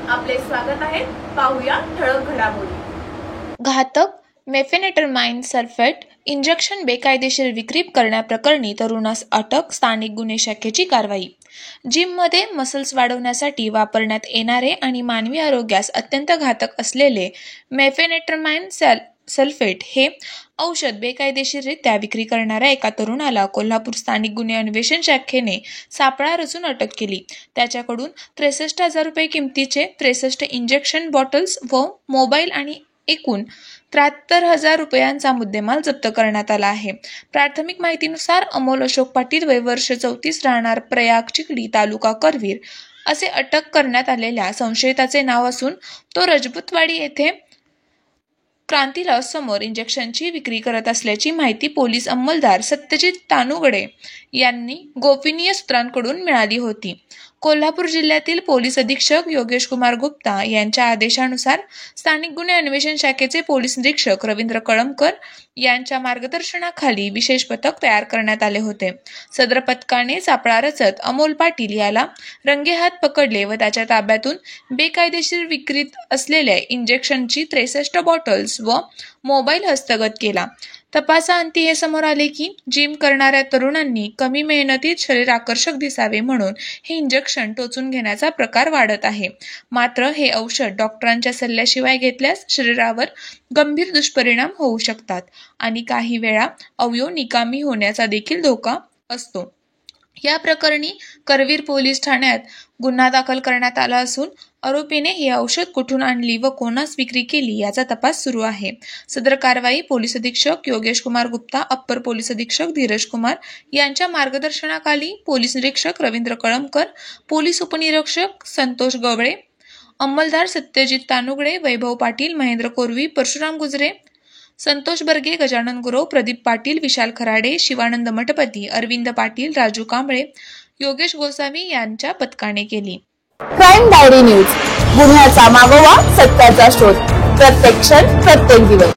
आपले स्वागत आहे। पाहूया ठळक घडामोडी। घातक मेफेनेटरमाइन सल्फेट इंजेक्शन बेकायदेशीर विक्री करण्याप्रकरणी तरुणास अटक, स्थानिक गुन्हे शाखेची कारवाई। जिममध्ये मसल्स वाढवण्यासाठी वापरण्यात येणारे आणि मानवी आरोग्यास अत्यंत घातक असलेले मेफेनेटरमाइन सल्फेट हे औषध बेकायदेशीररित्या विक्री करणाऱ्या एका तरुणाला कोल्हापूर स्थानिक गुन्हे अन्वेषण शाखेने सापळा रचून अटक केली। त्याच्याकडून 63,000 रुपये किमतीचे 63 इंजेक्शन बॉटल्स व मोबाईल आणि एकूण 73,000 रुपयांचा मुद्देमाल जप्त करण्यात आला आहे। प्राथमिक माहितीनुसार अमोल अशोक पाटील, वय वर्ष 34, राहणार प्रयाग चिखली, तालुका करवीर असे अटक करण्यात आलेल्या संशयिताचे नाव असून तो रजपूतवाडी येथे क्रांती लॉज समोर इंजेक्शनची विक्री करत असल्याची माहिती पोलीस अंमलदार सत्यजित तानुगडे यांनी गोपनीय सूत्रांकडून मिळाली होती। कोल्हापूर जिल्ह्यातील पोलीस अधीक्षक योगेश कुमार गुप्ता यांच्या आदेशानुसार स्थानिक गुन्हे अन्वेषण शाखेचे पोलीस निरीक्षक रवींद्र कळमकर यांच्या मार्गदर्शनाखाली विशेष पथक तयार करण्यात आले होते। सदर पथकाने सापळा रचत अमोल पाटील याला रंगेहात पकडले व त्याच्या ताब्यातून बेकायदेशीर विक्रीत असलेल्या इंजेक्शनची 63 बॉटल्स व मोबाईल हस्तगत केला। तपासाअंती हे समोर आले की जिम करणाऱ्या तरुणांनी कमी मेहनतीत शरीर आकर्षक दिसावे म्हणून हे इंजेक्शन टोचून घेण्याचा प्रकार वाढत आहे। मात्र हे औषध डॉक्टरांच्या सल्ल्याशिवाय घेतल्यास शरीरावर गंभीर दुष्परिणाम होऊ शकतात आणि काही वेळा अवयव निकामी होण्याचा देखील धोका असतो। या प्रकरणी करवीर पोलीस ठाण्यात गुन्हा दाखल करण्यात आला असून आरोपीने हे औषध कुठून आणली व कोणास विक्री केली याचा तपास सुरू आहे। सदर कारवाई पोलीस अधीक्षक योगेश कुमार गुप्ता, अप्पर पोलीस अधीक्षक धीरज कुमार यांच्या मार्गदर्शनाखाली पोलीस निरीक्षक रवींद्र कळमकर, पोलीस उपनिरीक्षक संतोष गवळे, अंमलदार सत्यजित तानुगडे, वैभव पाटील, महेंद्र कोरवी, परशुराम गुजरे, संतोष बर्गे, गजानन गुरव, प्रदीप पाटील, विशाल खराडे, शिवानंद मठपती, अरविंद पाटील, राजू कांबळे, योगेश गोसावी यांच्या पथकाने केली। क्राईम डायरी न्यूज, गुन्ह्याचा मागोवा, सत्याचा शोध, प्रत्येक क्षण, प्रत्येक दिवस।